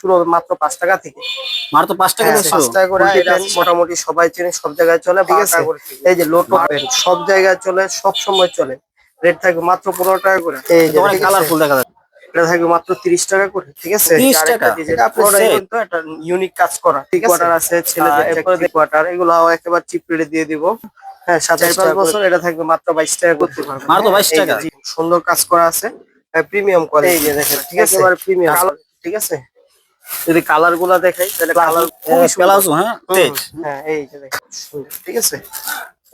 শুরু হবে মাত্র 5 টাকা থেকে। মাত্র 5 টাকা থেকে 5 টাকা করে মোটামুটি সবাই চেনে, সব জায়গায় চলে, ঠিক আছে। এই যে লোটো পেন সব জায়গায় চলে, সব সময় চলে। রেট থাকবে মাত্র 15 টাকা করে। এই যে অনেক কালারফুল দেখা যাচ্ছে। এটা থাকবে মাত্র 30 টাকা করে, ঠিক আছে। 30 টাকা পুরোটাই কিন্তু একটা ইউনিক কাজ করা, ঠিক আছে। কোয়ার্টার আছে ছেলেদের, এরপরে কোয়ার্টার এগুলাও একেবারে চিপ রেটে দিয়ে দিব। হ্যাঁ, 4-5 বছর এটা থাকবে মাত্র 22 টাকা করতে পারবেন। মাত্র 22 টাকা। সুন্দর কাজ করা আছে, প্রিমিয়াম কোয়ালিটি। এই যে দেখেন, ঠিক আছে, একেবারে প্রিমিয়াম, ঠিক আছে। যদি কালার গুলা দেখাই তাহলে কালার খুবই প্লাজো, হ্যাঁ হ্যাঁ, এই যে দেখেন সুন্দর, ঠিক আছে।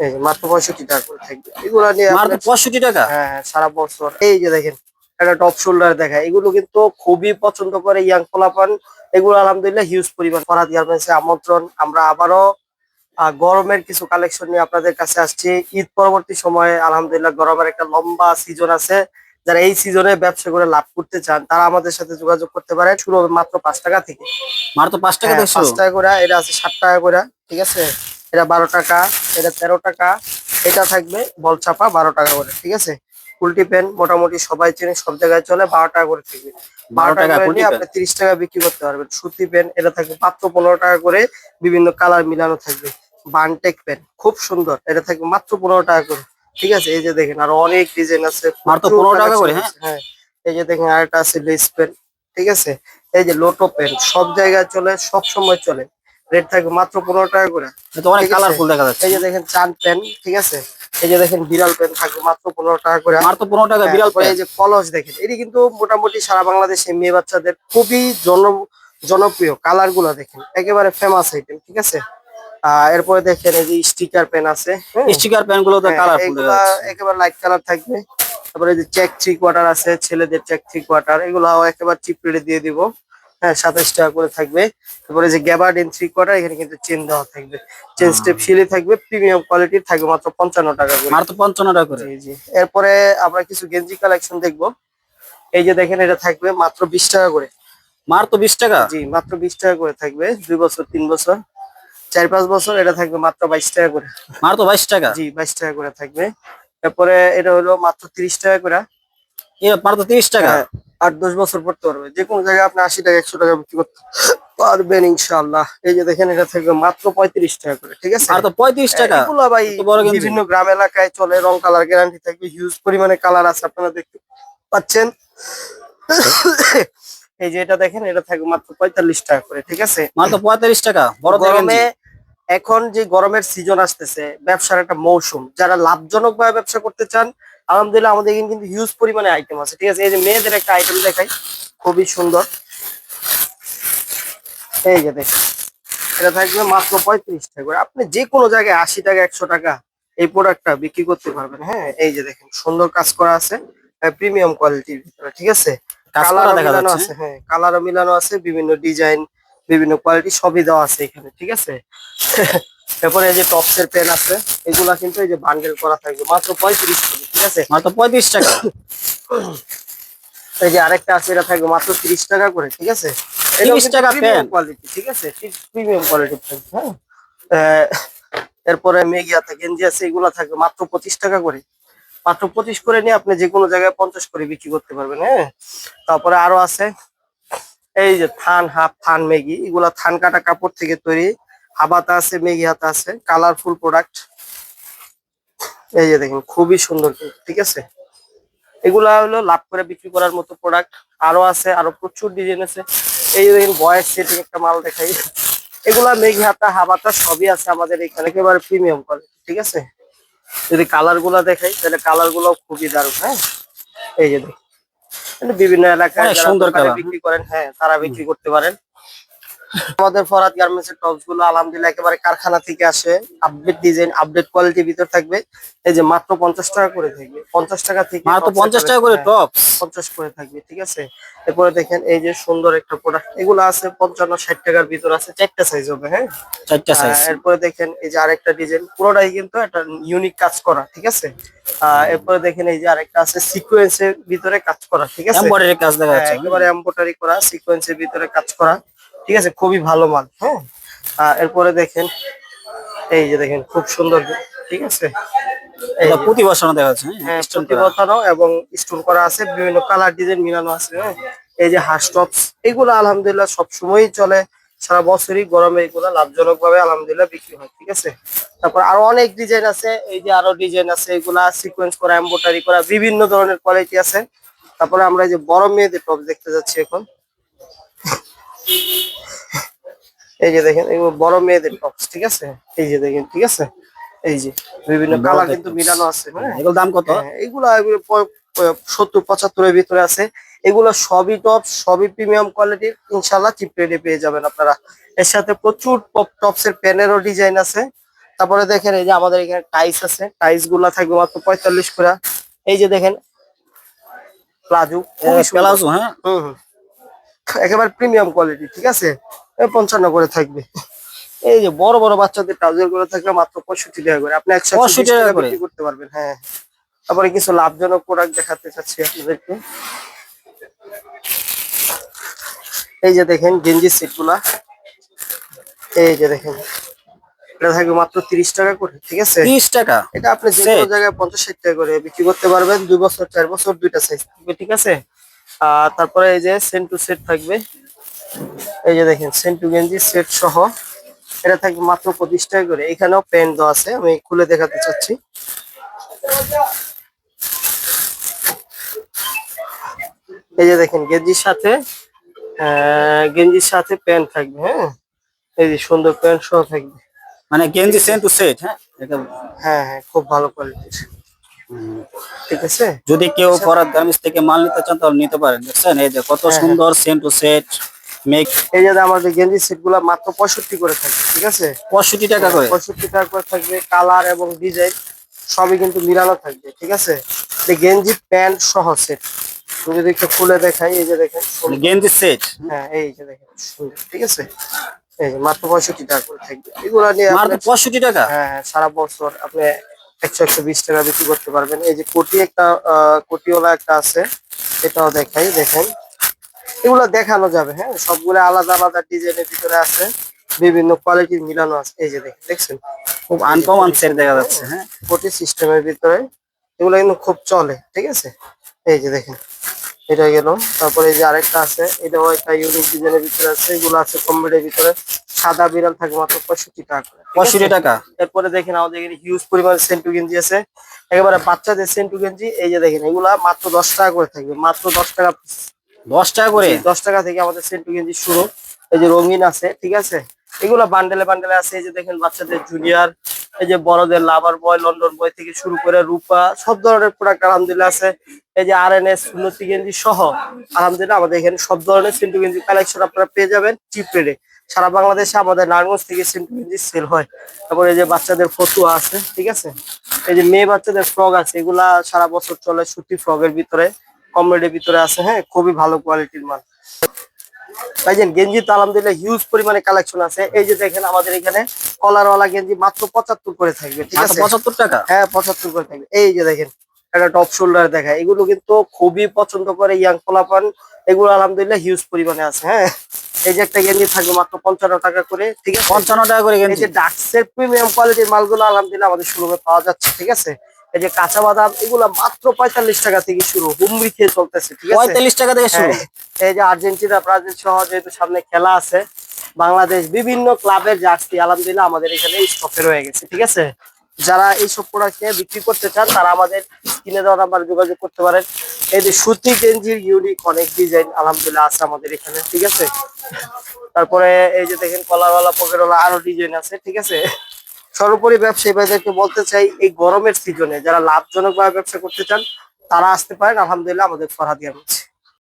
এই যে মাত্র 65 টাকা করে থাকবে এগুলা নিয়ে। মাত্র 65 টাকা। হ্যাঁ, সারা বছর। এই যে দেখেন একটা টপ শোল্ডার দেখায়, এগুলো কিন্তু খুবই পছন্দ করে ইয়াং পোলাপান। এগুলো আলহামদুলিল্লাহ হিউজ পরিমাণ। ফরহাদ গার্মেন্টসে আমন্ত্রণ। আমরা আবারও গরমের কিছু কালেকশন নিয়ে আপনাদের কাছে আসছি। ঈদ পরবর্তী সময়ে আলহামদুলিল্লাহ গরমের একটা লম্বা সিজন আছে। যারা এই সিজনে ব্যবসা করে লাভ করতে চান তারা আমাদের সাথে যোগাযোগ করতে পারে। শুরু হবে মাত্র 5 টাকা থেকে। মাত্র 5 টাকা থেকে 5 টাকা করে। এটা আছে 7 টাকা করে, ঠিক আছে। এটা 12 টাকা, এটা 13 টাকা, এটা থাকবে বল চাপা 12 টাকা করে, ঠিক আছে। কুলটি পেন মোটামুটি সবাই চেনে, সব জায়গায় চলে, 12 টাকা করে থাকবে। 12 টাকা করে নিয়ে আপনি 30 টাকা বিক্রি করতে পারবেন। সুতি পেন এটা থাকবে মাত্র 15 টাকা করে, বিভিন্ন কালার মিলানো থাকবে। বানটেক পেন খুব সুন্দর, এটা থাকবে মাত্র 15 টাকা করে, ঠিক আছে। এই যে দেখেন আরো অনেক ডিজাইন আছে, মাত্র 15 টাকা করে। হ্যাঁ, এই যে দেখেন আরেকটা আছে লেস পেন, ঠিক আছে। এই যে লোটো পেন সব জায়গায় চলে, সব সময় চলে। রেট থাকবে মাত্র 15 টাকা করে। অনেক কালারফুল দেখা যাচ্ছে। এই যে দেখেন চান পেন, ঠিক আছে। এই যে দেখেন বিড়াল পেন থাকবে মাত্র 15 টাকা করে। মাত্র 15 টাকা বিড়াল পেন। এই যে কলস দেখেন, এটি কিন্তু মোটামুটি সারা বাংলাদেশে মেয়ে বাচ্চাদের খুবই জনপ্রিয়। কালার গুলা দেখেন একেবারে ফেমাস আইটেম, ঠিক আছে। এরপরে দেখেন এই যে স্টিকার পেন আছে, স্টিকার পেন গুলো তো কালারফুল দেখা যাচ্ছে, একেবারে লাইট কালার থাকবে। তারপরে এই যে চেক 3 কোয়ার্টার আছে, ছেলেদের চেক 3 কোয়ার্টার, এগুলাও একেবারে চিপ রেটে দিয়ে দিব। হ্যাঁ, 27 টাকা করে থাকবে। তারপরে যে গ্যাবার্ডিন 3 কোয়ার্টার, এখানে কিন্তু চেন দেওয়া থাকবে, চেন স্টেপ শিলি থাকবে, প্রিমিয়াম কোয়ালিটির থাকবে মাত্র 55 টাকা করে। মাত্র 55 টাকা করে। জি জি। এরপরে আমরা কিছু গেঞ্জি কালেকশন দেখবো। এই যে দেখেন এটা থাকবে মাত্র 20 টাকা করে। মাত্র 20 টাকা? জি, মাত্র 20 টাকা করে থাকবে। 2 বছর, 3 বছর, 4-5 বছর এটা থাকবে মাত্র 22 টাকা করে। মাত্র 22 টাকা? জি, 22 টাকা করে থাকবে। তারপরে এটা হলো মাত্র 30 টাকা করে। মাত্র 30 টাকা? 8-10 বছর পড়তে পারবে। যে কোনো জায়গায় আপনি 80 টাকা 100 টাকা বিক্রি করতে পারবেন ইনশাআল্লাহ। এই যে দেখেন এটা থাকবে মাত্র 35 টাকা করে, ঠিক আছে। মাত্র 35 টাকা? এগুলো ভাই বিভিন্ন গ্রাম এলাকায় চলে, রং কালার গ্যারান্টি থাকবে, হিউজ পরিমাণে কালার আছে, আপনারা দেখতে পাচ্ছেন। এই যে এটা দেখেন এটা থাকবে মাত্র 45 টাকা করে, ঠিক আছে। মাত্র 45 টাকা। বড় গরমে, এখন যে গরমের সিজন আসতেছে, ব্যবসার একটা মৌসুম, যারা লাভজনক ভাবে ব্যবসা করতে চান আলহামদুলিল্লাহ আমাদের এখানে কিন্তু হিউজ পরিমাণে আইটেম আছে, ঠিক আছে। এই যে মেয়েদের একটা আইটেম দেখাই, খুবই সুন্দর। এই যে দেখেন এটা থাকবে মাত্র 35 টাকা করে। আপনি যে কোনো জায়গায় 80 টাকা 100 টাকা এই প্রোডাক্টটা বিক্রি করতে পারবেন। হ্যাঁ, এই যে দেখেন সুন্দর কাজ করা আছে, প্রিমিয়াম কোয়ালিটির ভিতরে, ঠিক আছে। কালারও মিলানো আছে, হ্যাঁ কালারও মিলানো আছে, বিভিন্ন ডিজাইন, বিভিন্ন কোয়ালিটি সবই দেওয়া আছে এখানে, ঠিক আছে। তারপরে এই যে টপসের পেন আছে, এগুলা কিন্তু এই যে বান্ডেল করা থাকবে মাত্র 35 টাকা, ঠিক আছে। মাত্র 35 টাকা। এই যে আরেকটা আছে, এটা থাকবে মাত্র 30 টাকা করে, ঠিক আছে। 30 টাকা পেন কোয়ালিটি, ঠিক আছে, প্রিমিয়াম কোয়ালিটি থাকবে। হ্যাঁ, এরপরে মেগিয়াতে গেঞ্জি আছে, এগুলা থাকবে মাত্র 25 টাকা করে। মাত্র 25 করে নিয়ে আপনি যে কোনো জায়গায় 50 করে বিক্রি করতে পারবেন। হ্যাঁ, তারপরে আরো আছে এই যে থান হাফ, থান মেগি, এগুলা থান কাটা কাপড় থেকে তৈরি। হাবাতা আছে, মেগি হাতা আছে, কালারফুল প্রোডাক্ট। এই যে দেখেন খুবই সুন্দর, ঠিক আছে। এগুলা হলো লাভ করে বিক্রি করার মতো প্রোডাক্ট। আরো আছে, আরো প্রচুর ডিজাইন আছে। এই যে দেখেন বয়েস সেটিং একটা মাল দেখাই, এগুলা মেঘি হাতা হাবাতা সবই আছে আমাদের এখানে, একেবারে প্রিমিয়াম কোয়ালিটি, ঠিক আছে। যদি কালার গুলা দেখাই তাহলে কালার গুলো খুবই দারুণ। হ্যাঁ, এই যে দেখেন বিভিন্ন এলাকায় সুন্দর বিক্রি করেন, হ্যাঁ তারা বিক্রি করতে পারেন। আমাদের ফরহাদ গার্মেন্টস এর টপস গুলো আলহামদুলিল্লাহ একেবারে কারখানা থেকে আসে, আপডেট ডিজাইন, আপডেট কোয়ালিটির ভিতর থাকবে। এই যে মাত্র 50 টাকা করে থাকবে, 50 টাকা থেকে মাত্র 50 টাকা করে টপস, 50 করে থাকবে, ঠিক আছে। এরপরে দেখেন এই যে সুন্দর একটা প্রোডাক্ট, এগুলো আছে 55-60 টাকার ভিতর আছে, 4টা সাইজ হবে। হ্যাঁ, 4টা সাইজ। এরপরে দেখেন এই যে আরেকটা ডিজাইন, পুরোটাই কিন্তু একটা ইউনিক কাজ করা, ঠিক আছে। এরপরে দেখেন এই যে আরেকটা আছে সিকোয়েন্সের ভিতরে কাজ করা, ঠিক আছে, এমব্রয়ডারি কাজ দেখা যাচ্ছে, একেবারে এমব্রয়ডারি করা, সিকোয়েন্সের ভিতরে কাজ করা, ঠিক আছে, খুবই ভালো মাল। হ্যাঁ, এরপরে দেখেন এই যে দেখেন খুব সুন্দর, ঠিক আছে। এই এটা যে, প্রতি বছর দেখা যাচ্ছে হ্যাঁ স্টোন প্রতি বোতানো এবং স্টোন করা আছে, বিভিন্ন কালার ডিজাইন মিলানো আছে। হ্যাঁ এই যে হাঁস টপস, এগুলো আলহামদুলিল্লাহ সবসময়ই চলে, সারা বছরই গরমে এগুলো লাভজনক ভাবে আলহামদুলিল্লাহ বিক্রি হয়। ঠিক আছে, তারপর আরো অনেক ডিজাইন আছে, এই যে আরো ডিজাইন আছে, এগুলা সিকোয়েন্স করা, এমব্রয়ডারি করা, বিভিন্ন ধরনের কোয়ালিটি আছে। তারপরে আমরা এই যে বড় মেয়েদের টপ দেখতে যাচ্ছি এখন। এই যে দেখেন এগুলো বড় মেয়েদের টপস, ঠিক আছে, এই যে দেখেন, ঠিক আছে, এই যে বিভিন্ন কালার কিন্তু মিলানো আছে। হ্যাঁ এগুলোর দাম কত? এগুলো 70-75 এর ভিতরে আছে। এগুলো সবই টপ, সবই প্রিমিয়াম কোয়ালিটির, ইনশাল্লাহ চিপ রেটে পেয়ে যাবেন আপনারা। এর সাথে প্রচুর টপস এর প্যানেরও ডিজাইন আছে। তারপরে দেখেন এই যে আমাদের এখানে টাইস আছে, টাইস গুলা থাকবে মাত্র 45 করে। এই যে দেখেন প্লাজো, খুবই সুন্দর। প্লাজো, হ্যাঁ হুম হুম, একেবারে প্রিমিয়াম কোয়ালিটি, ঠিক আছে, 55 করে থাকবে। এই যে বড় বড় বাচ্চাদের ট্রাউজার গুলো থাকবে মাত্র 65 টাকা করে, আপনি 65 120 টাকা টাকা করে। বিক্রি করতে পারবেন। হ্যাঁ তারপরে কিছু লাভজনক প্রোডাক্ট দেখাতে চাচ্ছি আপনাদেরকে। এই যে দেখেন গেঞ্জি সেট গুলা, এই যে দেখেন এটা থাকবে মাত্র 30 টাকা করে। ঠিক আছে, 30 টাকা এটা আপনি যে কোনো জায়গায় 50-60 টাকা করে বিক্রি করতে পারবেন, 2 বছর 4 বছর দুইটা সাইজ থাকবে। ঠিক আছে, আর তারপরে এই যে সেন্ট টু সেট থাকবে, এই যে দেখেন সেন্ট টু গেঞ্জি সেট সহ, এটা থাকবে মাত্র 25 টাকা করে। এখানেও প্যান্ট দেওয়া আছে, আমি খুলে দেখাতে চাচ্ছি। এই যে দেখেন গেঞ্জির সাথে প্যান্ট থাকবে। হ্যাঁ এই যে সুন্দর প্যান্ট সহ থাকবে। মানে গেঞ্জি সেম টু সেট। হ্যাঁ এটা হ্যাঁ হ্যাঁ খুব ভালো কোয়ালিটির। ঠিক আছে, যদি কেউ ফরাদ গার্মেন্টস থেকে মাল নিতে চান তাহলে নিতে পারেন। দেখছেন এই যে কত হ্যাঁ, সুন্দর সেম টু সেট মেক। এই যে আমাদের গেঞ্জি সেট গুলা মাত্র 65 করে থাকবে। ঠিক আছে, 65 টাকা করে। 65 টাকা করে থাকবে, কালার এবং ডিজাইন সবই কিন্তু মিলানো থাকবে। ঠিক আছে, এই গেঞ্জি প্যান্ট সহ সেট, আমি যদি একটু খুলে দেখাই, এই যে দেখেন মানে গেঞ্জি সেট হ্যাঁ এই যে দেখেন সুন্দর। ঠিক আছে, এই যে মাত্র 65 টাকা করে থাকবে। এগুলা নিয়ে মাত্র আপনি 65 টাকা। হ্যাঁ সারা বছর আপনি 100-120 টাকা বিক্রি করতে পারবেন। এই যে কোটি একটা কোটিওয়ালা একটা আছে, এটাও দেখাই, দেখেন এগুলো দেখানো যাবে। হ্যাঁ সবগুলো আলাদা আলাদা ডিজাইনের ভিতরে আছে, বিভিন্ন কোয়ালিটির মিলানো আছে। এই যে দেখছেন খুব আনকমন সেট দেখা যাচ্ছে। হ্যাঁ কোটি সিস্টেমের ভিতরে, এগুলো কিন্তু খুব চলে। ঠিক আছে, এই যে দেখেন এটা গেল। তারপরে এই যে আরেকটা আছে, এটাও একটা ইউনিক ডিজাইনের ভিতরে আছে, এগুলো আছে কমবেডের ভিতরে, সাদা বিড়াল থাকে মাত্র 65 টাকা করে। ঠিক আছে? 65 টাকা। এরপরে দেখেন আমাদের এখানে হিউজ পরিমাণে সেন্টু গেঞ্জি আছে, একেবারে বাচ্চাদের সেন্টু গেঞ্জি। এই যে দেখেন এগুলা মাত্র 10 টাকা করে থাকবে, মাত্র 10 টাকা 10 টাকা করে। 10 টাকা থেকে আমাদের সেন্টু গেঞ্জি শুরু। এই যে রঙিন আছে, ঠিক আছে, এগুলো বান্ডেলে বান্ডেলে আছে। এই যে দেখেন বাচ্চাদের জুনিয়র, এই যে বড়দের লাভার বয়, লন্ডন বয় থেকে শুরু করে রূপা, সব ধরনের প্রোডাক্ট আলহামদুলিল্লাহ আছে। এই যে RNS উন্নতি গেঞ্জি সহ আলহামদুলিল্লাহ আমাদের এখানে সব ধরনের সেন্টু গেঞ্জি কালেকশন আপনারা পেয়ে যাবেন চিপ রেটে। সারা বাংলাদেশে আমাদের নারায়ণগঞ্জ থেকে সেন্টু গেঞ্জি সেল হয়। তারপরে এই যে বাচ্চাদের ফতুয়া আছে, ঠিক আছে, এই যে মেয়ে বাচ্চাদের ফ্রক আছে, এগুলা সারা বছর চলে, সুতি ফ্রকের ভিতরে, কম রেটের ভিতরে আছে। হ্যাঁ খুবই ভালো কোয়ালিটির মাল। ভাইজান গেঞ্জি তো আলহামদুলিল্লাহ হিউজ পরিমাণে কালেকশন আছে। এই যে দেখেন আমাদের এখানে কলারওয়ালা গেঞ্জি মাত্র 75 করে থাকবে। ঠিক মাত্র আছে, 75 টাকা। হ্যাঁ 75 করে থাকবে। এই যে দেখেন একটা টপ শোল্ডার দেখা, এগুলো কিন্তু খুবই পছন্দ করে ইয়াং পোলাপান, এগুলো আলহামদুলিল্লাহ হিউজ পরিমাণে আছে। হ্যাঁ এই যে একটা গেঞ্জি থাকবে মাত্র 55 টাকা করে। ঠিক আছে, 55 টাকা করে এই গেঞ্জি। যে ডাক্সের প্রিমিয়াম কোয়ালিটির মালগুলো আলহামদুলিল্লাহ আমাদের শোরুমে পাওয়া যাচ্ছে। ঠিক আছে, এই যে কাঁচা বাদাম, এগুলা মাত্র 45 টাকা থেকে শুরু, হুমড়ি খেয়ে চলতেছে। ঠিক আছে, 45 টাকা থেকে শুরু। হ্যাঁ, এই যে আর্জেন্টিনা ব্রাজিল সহ যেহেতু সামনে খেলা আছে, বাংলাদেশ বিভিন্ন ক্লাবের জার্সি আলহামদুলিল্লাহ আমাদের এখানে স্টকে রয়ে গেছে। ঠিক আছে, যারা এইসব প্রোডাক্ট বিক্রি করতে চান তারা আমাদের স্ক্রিনে দেওয়া নাম্বারে যোগাযোগ করতে পারেন। এই যে সুতি গেঞ্জির ইউনিক অনেক ডিজাইন আলহামদুলিল্লাহ আছে আমাদের এখানে। ঠিক আছে, তারপরে এই যে দেখেন কলারওয়ালা পকেটওয়ালা আরো ডিজাইন আছে। ঠিক আছে, সর্বোপরি ব্যবসায়ী ভাইদেরকে বলতে চাই, এই গরমের সিজনে যারা লাভজনক ভাবে ব্যবসা করতে চান তারা আসতে পারেন আলহামদুলিল্লাহ আমাদের ফরহাদ গার্মেন্টস।